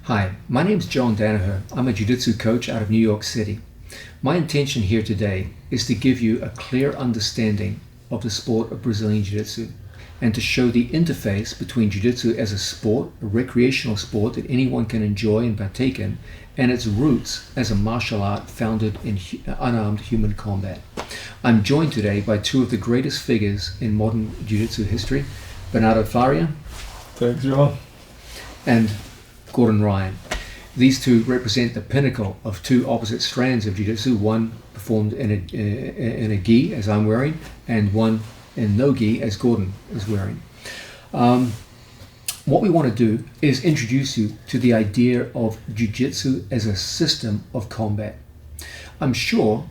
Hi, my name is John Danaher. I'm a Jiu Jitsu coach out of New York City. My intention here today is to give you a clear understanding of the sport of Brazilian Jiu Jitsu and to show the interface between Jiu Jitsu as a sport, a recreational sport that anyone can enjoy and partake in, and its roots as a martial art founded in unarmed human combat. I'm joined today by two of the greatest figures in modern Jiu Jitsu history, Bernardo Faria. Thanks, John. And Gordon Ryan. These two represent the pinnacle of two opposite strands of Jiu-Jitsu, one performed in a gi, as I'm wearing, and one in no gi, as Gordon is wearing. What we want to do is introduce you to the idea of Jiu-Jitsu as a system of combat. I'm sure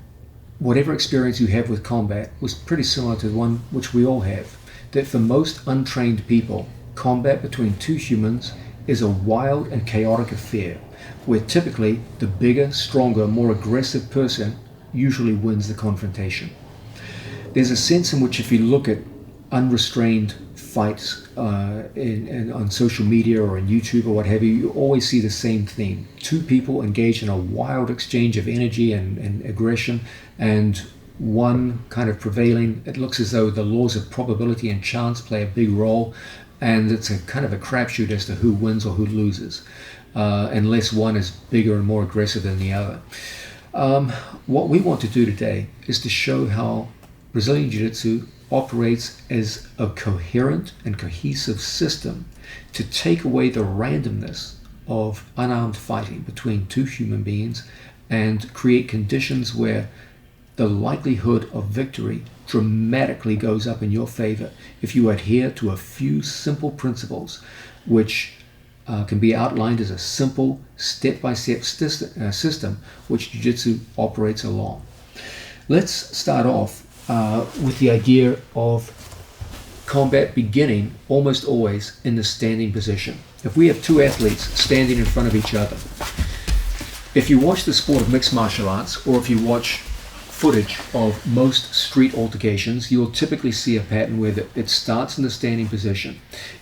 whatever experience you have with combat was pretty similar to the one which we all have, that for most untrained people, combat between two humans is a wild and chaotic affair where typically the bigger, stronger, more aggressive person usually wins the confrontation. There's a sense in which if you look at unrestrained fights on social media or on YouTube or what have you, you always see the same theme. Two people engaged in a wild exchange of energy and aggression, and one kind of prevailing. It looks as though the laws of probability and chance play a big role, and it's a kind of a crapshoot as to who wins or who loses, unless one is bigger and more aggressive than the other. What we want to do today is to show how Brazilian Jiu-Jitsu operates as a coherent and cohesive system to take away the randomness of unarmed fighting between two human beings and create conditions where the likelihood of victory dramatically goes up in your favor if you adhere to a few simple principles which can be outlined as a simple step-by-step system which Jiu-Jitsu operates along. Let's start off with the idea of combat beginning almost always in the standing position. If we have two athletes standing in front of each other, if you watch the sport of mixed martial arts, or if you watch footage of most street altercations, you'll typically see a pattern where it starts in the standing position.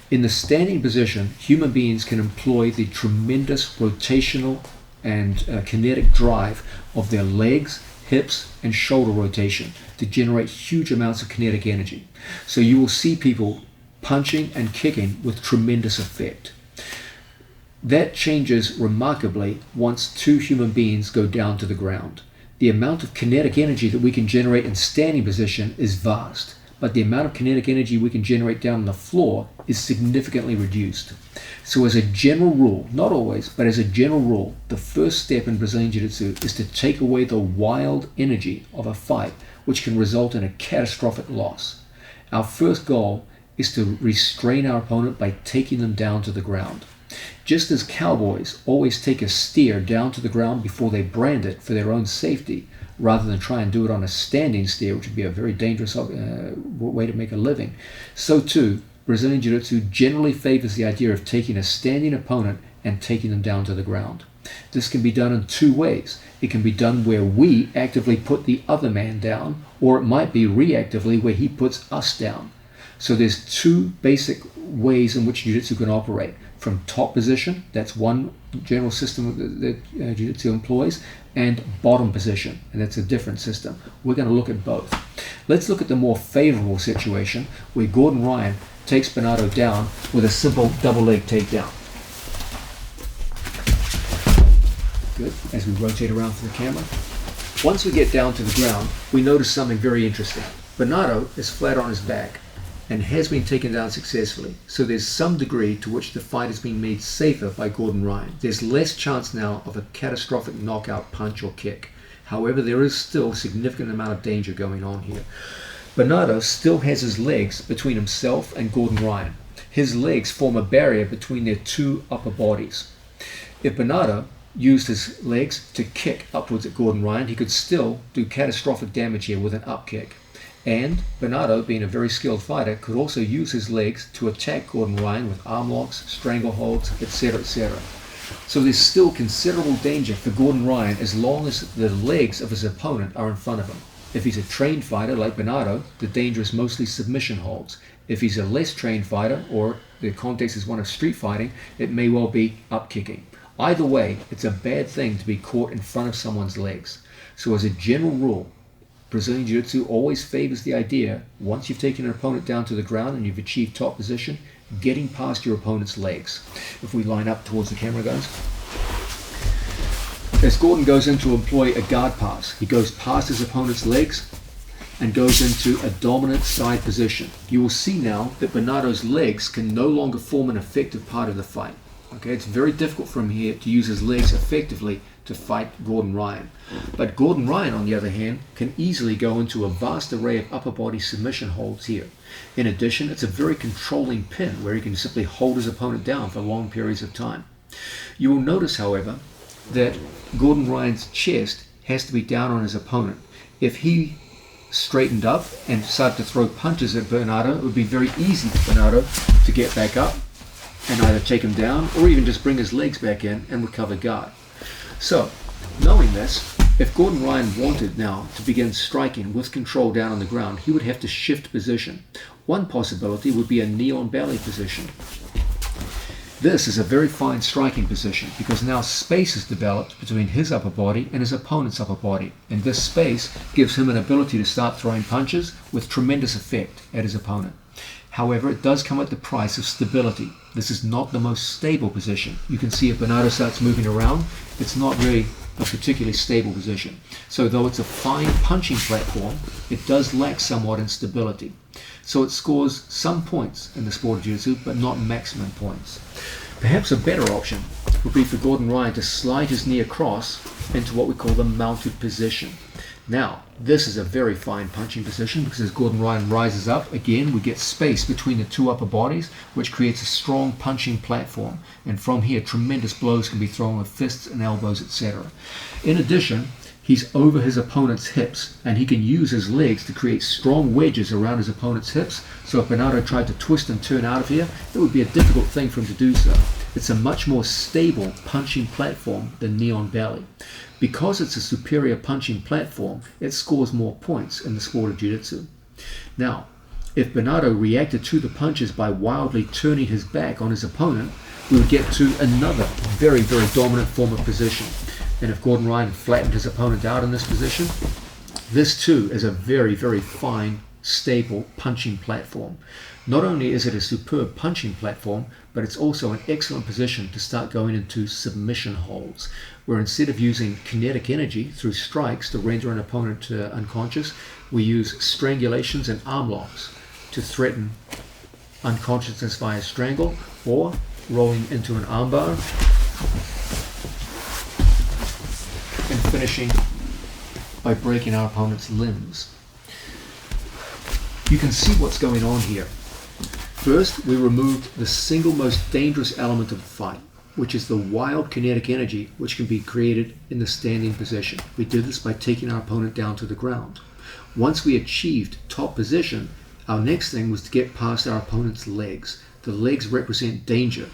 In the standing position, human beings can employ the tremendous rotational and kinetic drive of their legs, hips, and shoulder rotation to generate huge amounts of kinetic energy. So you will see people punching and kicking with tremendous effect. That changes remarkably once two human beings go down to the ground. The amount of kinetic energy that we can generate in standing position is vast, but the amount of kinetic energy we can generate down on the floor is significantly reduced. So as a general rule, not always, but as a general rule, the first step in Brazilian Jiu-Jitsu is to take away the wild energy of a fight, which can result in a catastrophic loss. Our first goal is to restrain our opponent by taking them down to the ground. Just as cowboys always take a steer down to the ground before they brand it for their own safety, rather than try and do it on a standing steer, which would be a very dangerous way to make a living, so too, Brazilian Jiu-Jitsu generally favors the idea of taking a standing opponent and taking them down to the ground. This can be done in two ways. It can be done where we actively put the other man down, or it might be reactively where he puts us down. So there's two basic ways in which Jiu-Jitsu can operate. From top position, that's one general system that Jiu-Jitsu employs, and bottom position, and that's a different system. We're going to look at both. Let's look at the more favorable situation where Gordon Ryan takes Bernardo down with a simple double leg takedown. Good, as we rotate around for the camera. Once we get down to the ground, we notice something very interesting. Bernardo is flat on his back and has been taken down successfully. So there's some degree to which the fight is being made safer by Gordon Ryan. There's less chance now of a catastrophic knockout punch or kick. However, there is still a significant amount of danger going on here. Bernardo still has his legs between himself and Gordon Ryan. His legs form a barrier between their two upper bodies. If Bernardo used his legs to kick upwards at Gordon Ryan, he could still do catastrophic damage here with an up kick. And Bernardo, being a very skilled fighter, could also use his legs to attack Gordon Ryan with arm locks, strangleholds, etc., etc. So there's still considerable danger for Gordon Ryan as long as the legs of his opponent are in front of him. If he's a trained fighter like Bernardo, the danger is mostly submission holds. If he's a less trained fighter, or the context is one of street fighting, it may well be up kicking. Either way, it's a bad thing to be caught in front of someone's legs. So as a general rule, Brazilian Jiu-Jitsu always favors the idea, once you've taken an opponent down to the ground and you've achieved top position, getting past your opponent's legs. If we line up towards the camera, guys. As Gordon goes in to employ a guard pass, he goes past his opponent's legs and goes into a dominant side position. You will see now that Bernardo's legs can no longer form an effective part of the fight. Okay, it's very difficult for him here to use his legs effectively to fight Gordon Ryan. But Gordon Ryan, on the other hand, can easily go into a vast array of upper body submission holds here. In addition, it's a very controlling pin where he can simply hold his opponent down for long periods of time. You will notice, however, that Gordon Ryan's chest has to be down on his opponent. If he straightened up and started to throw punches at Bernardo, it would be very easy for Bernardo to get back up and either take him down or even just bring his legs back in and recover guard. So, knowing this, if Gordon Ryan wanted now to begin striking with control down on the ground, he would have to shift position. One possibility would be a knee on belly position. This is a very fine striking position because now space is developed between his upper body and his opponent's upper body, and this space gives him an ability to start throwing punches with tremendous effect at his opponent. However, it does come at the price of stability. This is not the most stable position. You can see if Bernardo starts moving around, it's not really a particularly stable position. So though it's a fine punching platform, it does lack somewhat in stability. So it scores some points in the sport of Jiu-Jitsu, but not maximum points. Perhaps a better option would be for Gordon Ryan to slide his knee across into what we call the mounted position. Now, this is a very fine punching position because as Gordon Ryan rises up, again, we get space between the two upper bodies, which creates a strong punching platform. And from here, tremendous blows can be thrown with fists and elbows, etc. In addition, he's over his opponent's hips, and he can use his legs to create strong wedges around his opponent's hips. So if Bernardo tried to twist and turn out of here, it would be a difficult thing for him to do so. It's a much more stable punching platform than knee on belly. Because it's a superior punching platform, it scores more points in the sport of Jiu-Jitsu. Now, if Bernardo reacted to the punches by wildly turning his back on his opponent, we would get to another very, very dominant form of position. And if Gordon Ryan flattened his opponent out in this position, this too is a very, very fine, stable punching platform. Not only is it a superb punching platform, but it's also an excellent position to start going into submission holds, where instead of using kinetic energy through strikes to render an opponent unconscious, we use strangulations and arm locks to threaten unconsciousness via strangle or rolling into an armbar and finishing by breaking our opponent's limbs. You can see what's going on here. First, we removed the single most dangerous element of the fight, which is the wild kinetic energy which can be created in the standing position. We did this by taking our opponent down to the ground. Once we achieved top position, our next thing was to get past our opponent's legs. The legs represent danger.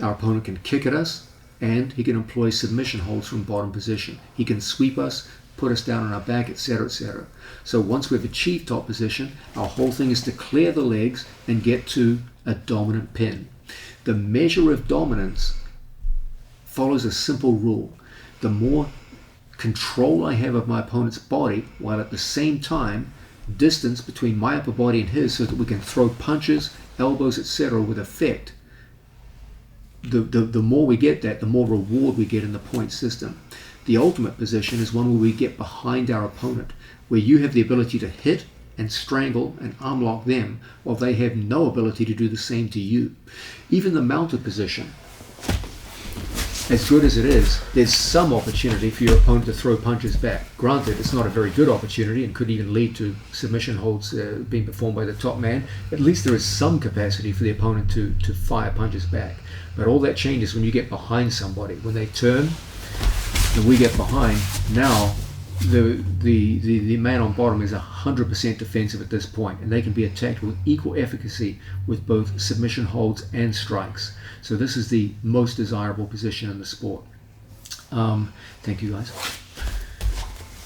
Our opponent can kick at us, and he can employ submission holds from bottom position. He can sweep us, put us down on our back, etc., etc. So once we've achieved top position, our whole thing is to clear the legs and get to a dominant pin. The measure of dominance follows a simple rule. The more control I have of my opponent's body, while at the same time distance between my upper body and his so that we can throw punches, elbows, etc. with effect, the more we get that, the more reward we get in the point system. The ultimate position is one where we get behind our opponent, where you have the ability to hit and strangle and arm lock them while they have no ability to do the same to you. Even the mounted position, as good as it is, there's some opportunity for your opponent to throw punches back. Granted, it's not a very good opportunity and could even lead to submission holds being performed by the top man. At least there is some capacity for the opponent to fire punches back. But all that changes when you get behind somebody. When they turn and we get behind, now the man on bottom is 100% defensive at this point, and they can be attacked with equal efficacy with both submission holds and strikes. So this is the most desirable position in the sport. Thank you, guys.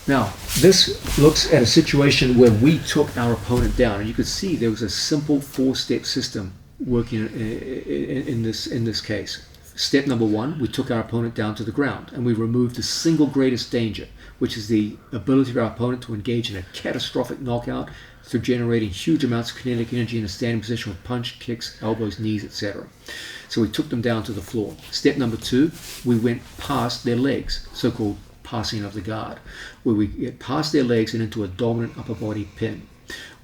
Now, this looks at a situation where we took our opponent down, and you could see there was a simple four-step system working in this case. Step number one, we took our opponent down to the ground and we removed the single greatest danger, which is the ability of our opponent to engage in a catastrophic knockout through generating huge amounts of kinetic energy in a standing position with punch, kicks, elbows, knees, etc. So we took them down to the floor. Step number two, we went past their legs, so-called passing of the guard, where we get past their legs and into a dominant upper body pin.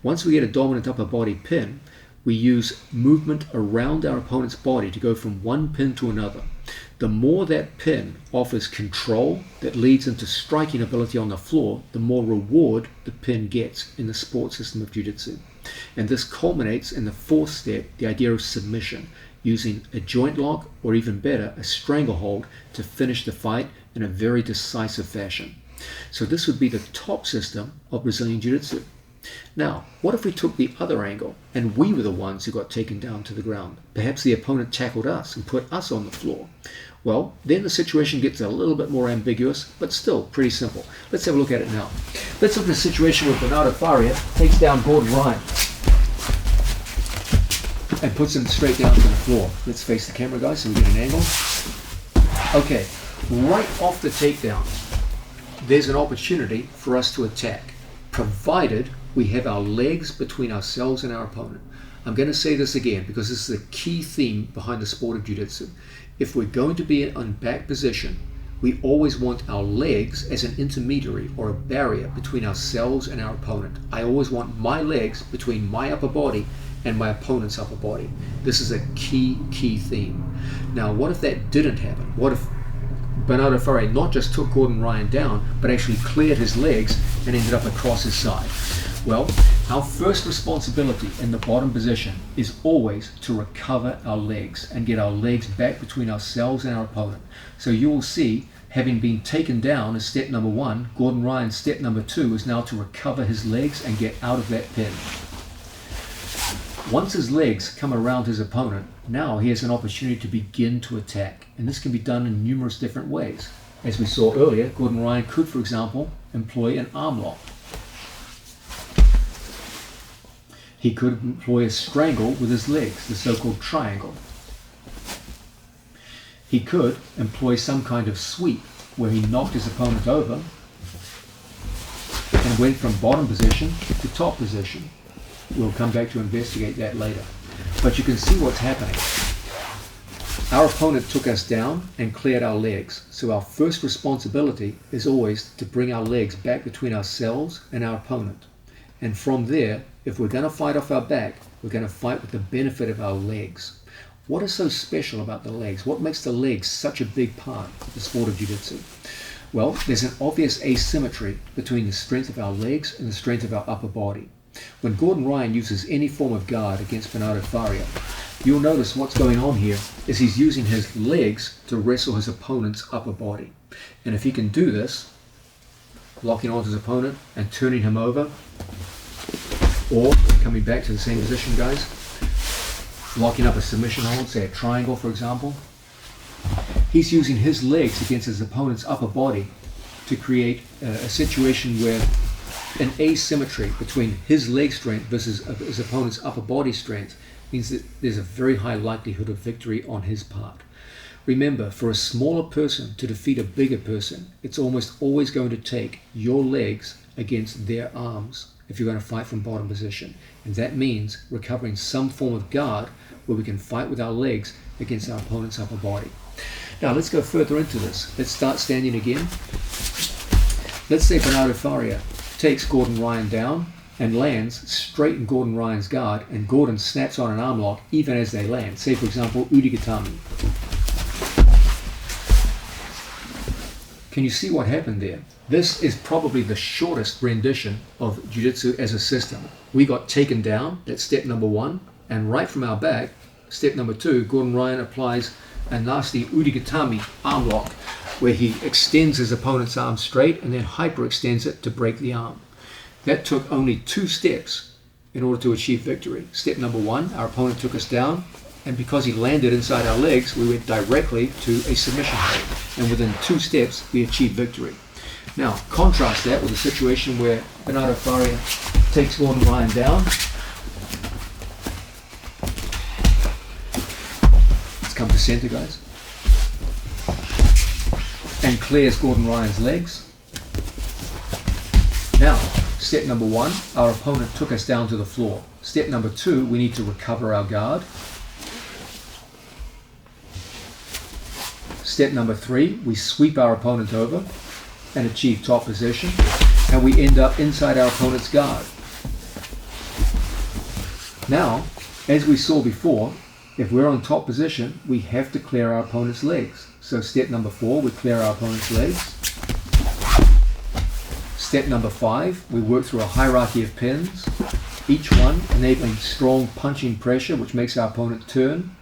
Once we get a dominant upper body pin, we use movement around our opponent's body to go from one pin to another. The more that pin offers control that leads into striking ability on the floor, the more reward the pin gets in the support system of Jiu Jitsu. And this culminates in the fourth step, the idea of submission, using a joint lock or even better, a stranglehold to finish the fight in a very decisive fashion. So this would be the top system of Brazilian Jiu Jitsu. Now, what if we took the other angle and we were the ones who got taken down to the ground? Perhaps the opponent tackled us and put us on the floor. Well, then the situation gets a little bit more ambiguous, but still pretty simple. Let's have a look at it now. Let's look at a situation where Bernardo Faria takes down Gordon Ryan and puts him straight down to the floor. Let's face the camera, guys, so we get an angle. Okay, right off the takedown, there's an opportunity for us to attack, provided we have our legs between ourselves and our opponent. I'm going to say this again because this is a key theme behind the sport of Jiu Jitsu. If we're going to be in back position, we always want our legs as an intermediary or a barrier between ourselves and our opponent. I always want my legs between my upper body and my opponent's upper body. This is a key theme. Now, what if that didn't happen? What if Bernardo Faria not just took Gordon Ryan down, but actually cleared his legs and ended up across his side? Well, our first responsibility in the bottom position is always to recover our legs and get our legs back between ourselves and our opponent. So you will see, having been taken down as step number one, Gordon Ryan's step number two is now to recover his legs and get out of that pin. Once his legs come around his opponent, now he has an opportunity to begin to attack. And this can be done in numerous different ways. As we saw earlier, Gordon Ryan could, for example, employ an arm lock. He could employ a strangle with his legs, the so-called triangle. He could employ some kind of sweep where he knocked his opponent over and went from bottom position to top position. We'll come back to investigate that later. But you can see what's happening. Our opponent took us down and cleared our legs. So our first responsibility is always to bring our legs back between ourselves and our opponent. And from there, if we're going to fight off our back, we're going to fight with the benefit of our legs. What is so special about the legs? What makes the legs such a big part of the sport of Jiu Jitsu? Well, there's an obvious asymmetry between the strength of our legs and the strength of our upper body. When Gordon Ryan uses any form of guard against Bernardo Faria, you'll notice what's going on here is he's using his legs to wrestle his opponent's upper body. And if he can do this, locking onto his opponent and turning him over, or coming back to the same position, guys, locking up a submission hold, say a triangle for example, he's using his legs against his opponent's upper body to create a situation where an asymmetry between his leg strength versus his opponent's upper body strength means that there's a very high likelihood of victory on his part. Remember, for a smaller person to defeat a bigger person, it's almost always going to take your legs against their arms if you're going to fight from bottom position. And that means recovering some form of guard where we can fight with our legs against our opponent's upper body. Now let's go further into this. Let's start standing again. Let's say Bernardo Faria takes Gordon Ryan down and lands straight in Gordon Ryan's guard, and Gordon snaps on an arm lock even as they land. Say for example, Udigatami. Can you see what happened there? This is probably the shortest rendition of Jiu Jitsu as a system. We got taken down, that's step number one, and right from our back, step number two, Gordon Ryan applies a nasty Udigatami arm lock where he extends his opponent's arm straight and then hyperextends it to break the arm. That took only 2 steps in order to achieve victory. Step number one, our opponent took us down, and because he landed inside our legs, we went directly to a submission hold. And within 2 steps, we achieved victory. Now, contrast that with a situation where Bernardo Faria takes Gordon Ryan down. Let's come to center, guys. and clears Gordon Ryan's legs. Now, step number 1, our opponent took us down to the floor. Step number 2, we need to recover our guard. Step number 3, we sweep our opponent over and achieve top position, and we end up inside our opponent's guard. Now, as we saw before, if we're on top position, we have to clear our opponent's legs. So step number 4, we clear our opponent's legs. Step number 5, we work through a hierarchy of pins, each one enabling strong punching pressure, which makes our opponent turn,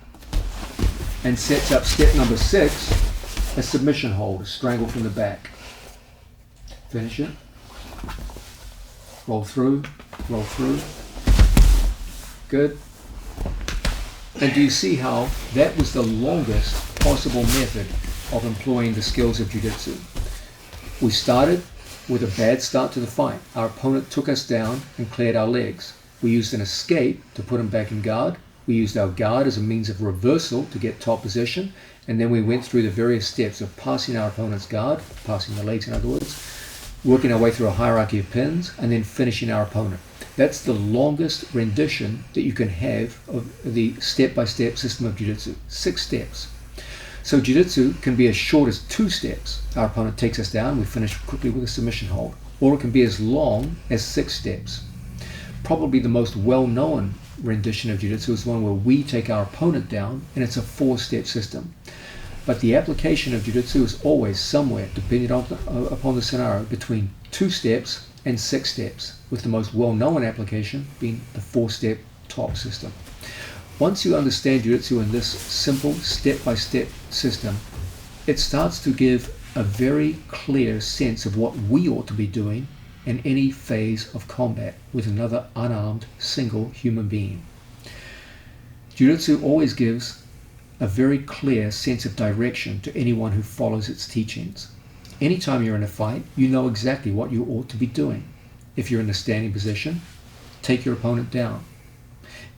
and sets up step number 6, a submission hold, a strangle from the back. Finish it. Roll through, roll through. Good. And do you see how that was the longest possible method of employing the skills of Jiu-Jitsu? We started with a bad start to the fight. Our opponent took us down and cleared our legs. We used an escape to put him back in guard. We used our guard as a means of reversal to get top position. And then we went through the various steps of passing our opponent's guard, passing the legs in other words, working our way through a hierarchy of pins, and then finishing our opponent. That's the longest rendition that you can have of the step-by-step system of Jiu-Jitsu. 6 steps. So Jiu-Jitsu can be as short as 2 steps. Our opponent takes us down, we finish quickly with a submission hold. Or it can be as long as 6 steps. Probably the most well-known rendition of Jiu-Jitsu is one where we take our opponent down, and it's a 4-step system. But the application of Jiu-Jitsu is always somewhere, depending upon the scenario, between 2 steps and 6 steps, with the most well-known application being the 4-step top system. Once you understand Jiu-Jitsu in this simple step-by-step system, it starts to give a very clear sense of what we ought to be doing in any phase of combat with another unarmed single human being. Jiu-Jitsu always gives a very clear sense of direction to anyone who follows its teachings. Anytime you're in a fight, you know exactly what you ought to be doing. If you're in a standing position, take your opponent down.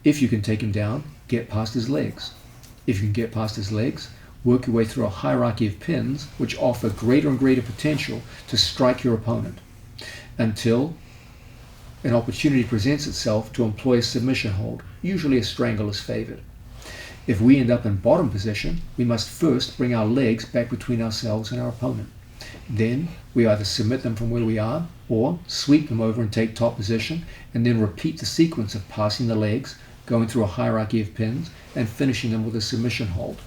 If you can take him down, get past his legs. If you can get past his legs, work your way through a hierarchy of pins which offer greater and greater potential to strike your opponent until an opportunity presents itself to employ a submission hold. Usually a strangle is favored. If we end up in bottom position, we must first bring our legs back between ourselves and our opponent. Then we either submit them from where we are or sweep them over and take top position, and then repeat the sequence of passing the legs, going through a hierarchy of pins, and finishing them with a submission hold.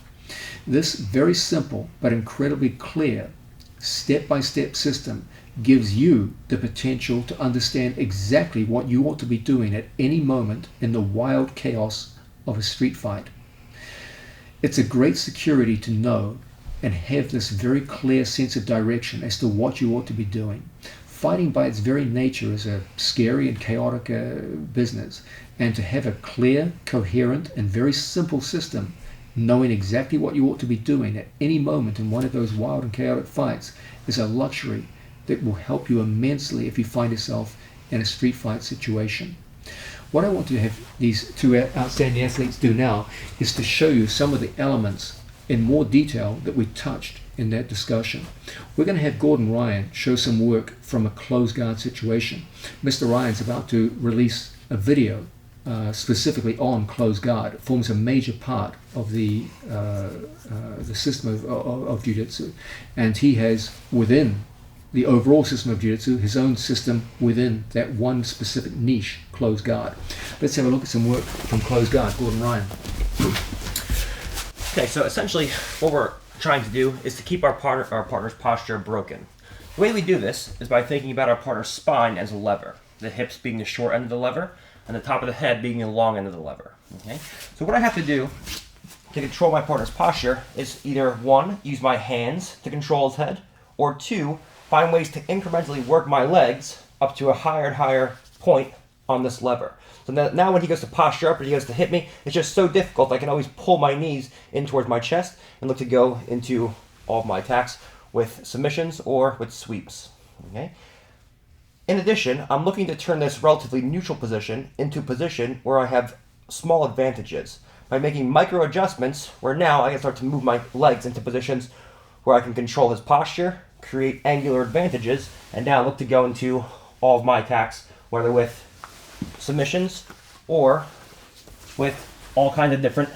This very simple but incredibly clear step-by-step system gives you the potential to understand exactly what you ought to be doing at any moment in the wild chaos of a street fight. It's a great security to know and have this very clear sense of direction as to what you ought to be doing. Fighting by its very nature is a scary and chaotic business, and to have a clear, coherent, and very simple system, knowing exactly what you ought to be doing at any moment in one of those wild and chaotic fights, is a luxury that will help you immensely if you find yourself in a street fight situation. What I want to have these 2 outstanding athletes do now is to show you some of the elements in more detail that we touched in that discussion. We're going to have Gordon Ryan show some work from a closed guard situation. Mr. Ryan's about to release a video specifically on closed guard. It forms a major part of the system of Jiu-Jitsu, and he has within the overall system of Jiu-Jitsu his own system within that one specific niche, closed guard. Let's have a look at some work from closed guard. Gordon Ryan. Okay, so essentially what we're trying to do is to keep our partner's posture broken. The way we do this is by thinking about our partner's spine as a lever, the hips being the short end of the lever, and the top of the head being the long end of the lever. Okay? So what I have to do to control my partner's posture is either 1, use my hands to control his head, or 2, find ways to incrementally work my legs up to a higher and higher point on this lever. So now when he goes to posture up or he goes to hit me, it's just so difficult. I can always pull my knees in towards my chest and look to go into all of my attacks with submissions or with sweeps. Okay? In addition, I'm looking to turn this relatively neutral position into a position where I have small advantages by making micro adjustments where now I can start to move my legs into positions where I can control his posture, create angular advantages, and now look to go into all of my attacks, whether with submissions or with all kinds of different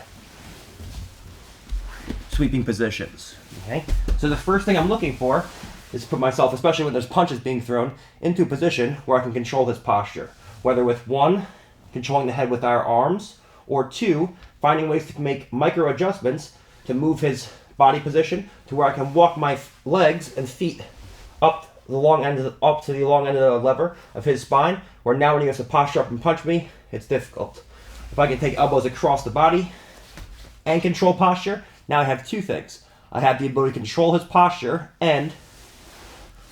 sweeping positions. Okay? So the first thing I'm looking for is to put myself, especially when there's punches being thrown, into a position where I can control his posture. Whether with one, controlling the head with our arms, or two, finding ways to make micro adjustments to move his body position to where I can walk my legs and feet up to the long end of the lever of his spine, where now when he has to posture up and punch me, it's difficult. If I can take elbows across the body and control posture, now I have two things. I have the ability to control his posture, and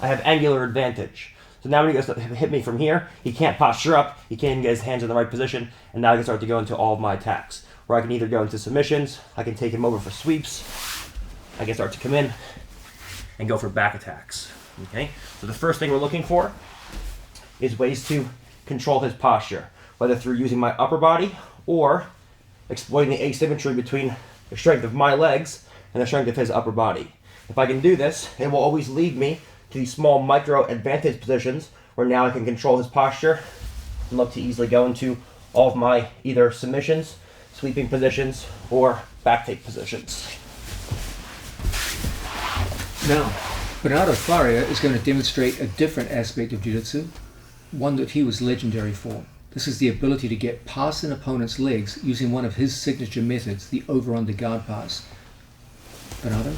I have angular advantage. So now when he goes to hit me from here, he can't posture up, he can't even get his hands in the right position, and now I can start to go into all of my attacks, where I can either go into submissions, I can take him over for sweeps, I can start to come in and go for back attacks. Okay? So the first thing we're looking for is ways to control his posture, whether through using my upper body or exploiting the asymmetry between the strength of my legs and the strength of his upper body. If I can do this, it will always lead me to these small micro advantage positions where now I can control his posture and look to easily go into all of my either submissions, sweeping positions, or back take positions. Now, Bernardo Faria is going to demonstrate a different aspect of Jiu-Jitsu, one that he was legendary for. This is the ability to get past an opponent's legs using one of his signature methods, the over-under guard pass. Bernardo?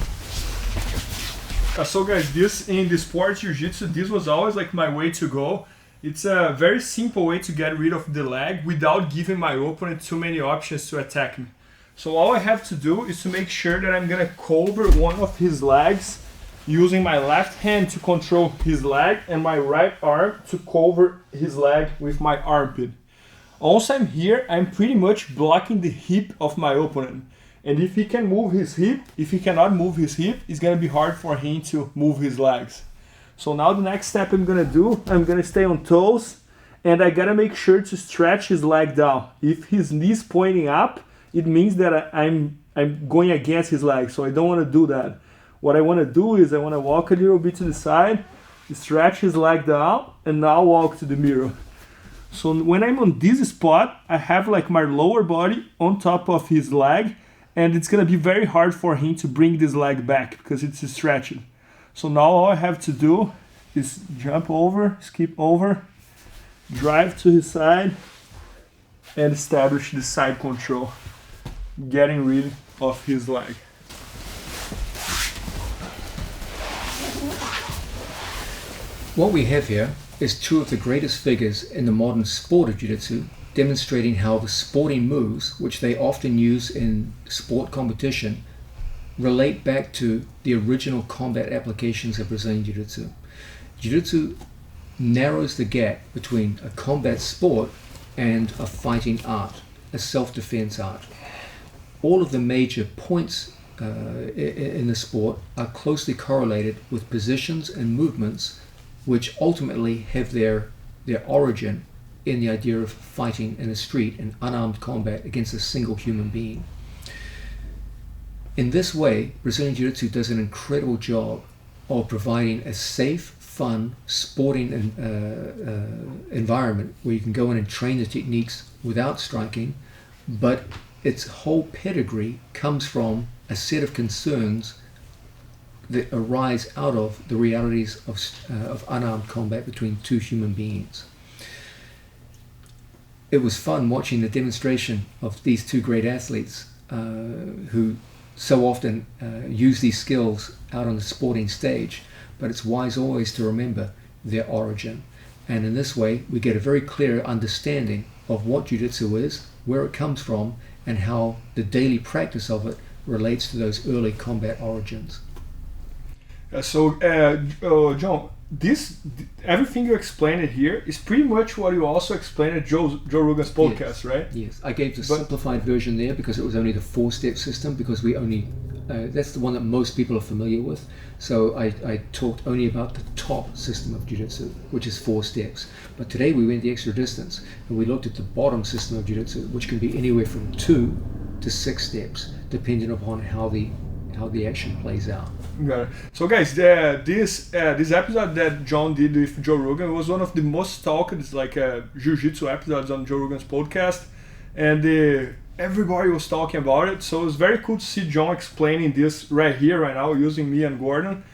So guys, this in the sport Jiu-Jitsu, this was always like my way to go. It's a very simple way to get rid of the leg without giving my opponent too many options to attack me. So all I have to do is to make sure that I'm gonna cover one of his legs using my left hand to control his leg and my right arm to cover his leg with my armpit. Once I'm here, I'm pretty much blocking the hip of my opponent. And if he can move his hip, if he cannot move his hip, it's gonna be hard for him to move his legs. So now the next step I'm gonna do, I'm gonna stay on toes and I gotta make sure to stretch his leg down. If his knee's pointing up, it means that I'm going against his leg, so I don't wanna do that. What I want to do is I want to walk a little bit to the side, stretch his leg down, and now walk to the mirror. So when I'm on this spot, I have like my lower body on top of his leg, and it's going to be very hard for him to bring this leg back because it's stretching. So now all I have to do is jump over, skip over, drive to his side, and establish the side control, getting rid of his leg. What we have here is two of the greatest figures in the modern sport of Jiu-Jitsu, demonstrating how the sporting moves, which they often use in sport competition, relate back to the original combat applications of Brazilian Jiu-Jitsu. Jiu-Jitsu narrows the gap between a combat sport and a fighting art, a self-defense art. All of the major points in the sport are closely correlated with positions and movements which ultimately have their origin in the idea of fighting in the street in unarmed combat against a single human being. In this way, Brazilian Jiu-Jitsu does an incredible job of providing a safe, fun, sporting environment where you can go in and train the techniques without striking, but its whole pedigree comes from a set of concerns that arise out of the realities of unarmed combat between two human beings. It was fun watching the demonstration of these two great athletes who so often use these skills out on the sporting stage, but it's wise always to remember their origin. And in this way, we get a very clear understanding of what Jiu-Jitsu is, where it comes from, and how the daily practice of it relates to those early combat origins. John, everything you explained here is pretty much what you also explained at Joe Rogan's podcast, yes, right? Yes, I gave the simplified version there because it was only the 4-step system, because we only that's the one that most people are familiar with. So I talked only about the top system of Jiu-Jitsu, which is 4 steps. But today we went the extra distance and we looked at the bottom system of Jiu-Jitsu, which can be anywhere from 2 to 6 steps, depending upon how the action plays out. Got it. So guys, this episode that John did with Joe Rogan was one of the most talked like jiu-jitsu episodes on Joe Rogan's podcast, and everybody was talking about it. So it was very cool to see John explaining this right here, right now, using me and Gordon.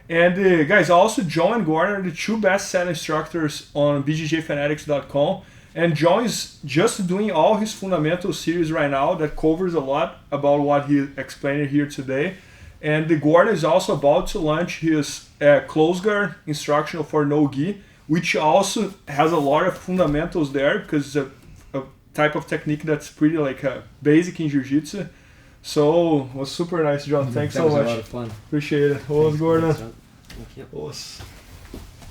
And guys, also John and Gordon are the two best-selling instructors on bjjfanatics.com. And John is just doing all his fundamental series right now that covers a lot about what he explained here today. And the Gordon is also about to launch his close guard instructional for no gi, which also has a lot of fundamentals there because it's a type of technique that's pretty like basic in jiu-jitsu. So it was super nice, John. Thanks so much. That was a lot of fun. Appreciate it. What was Gordon? Thank you.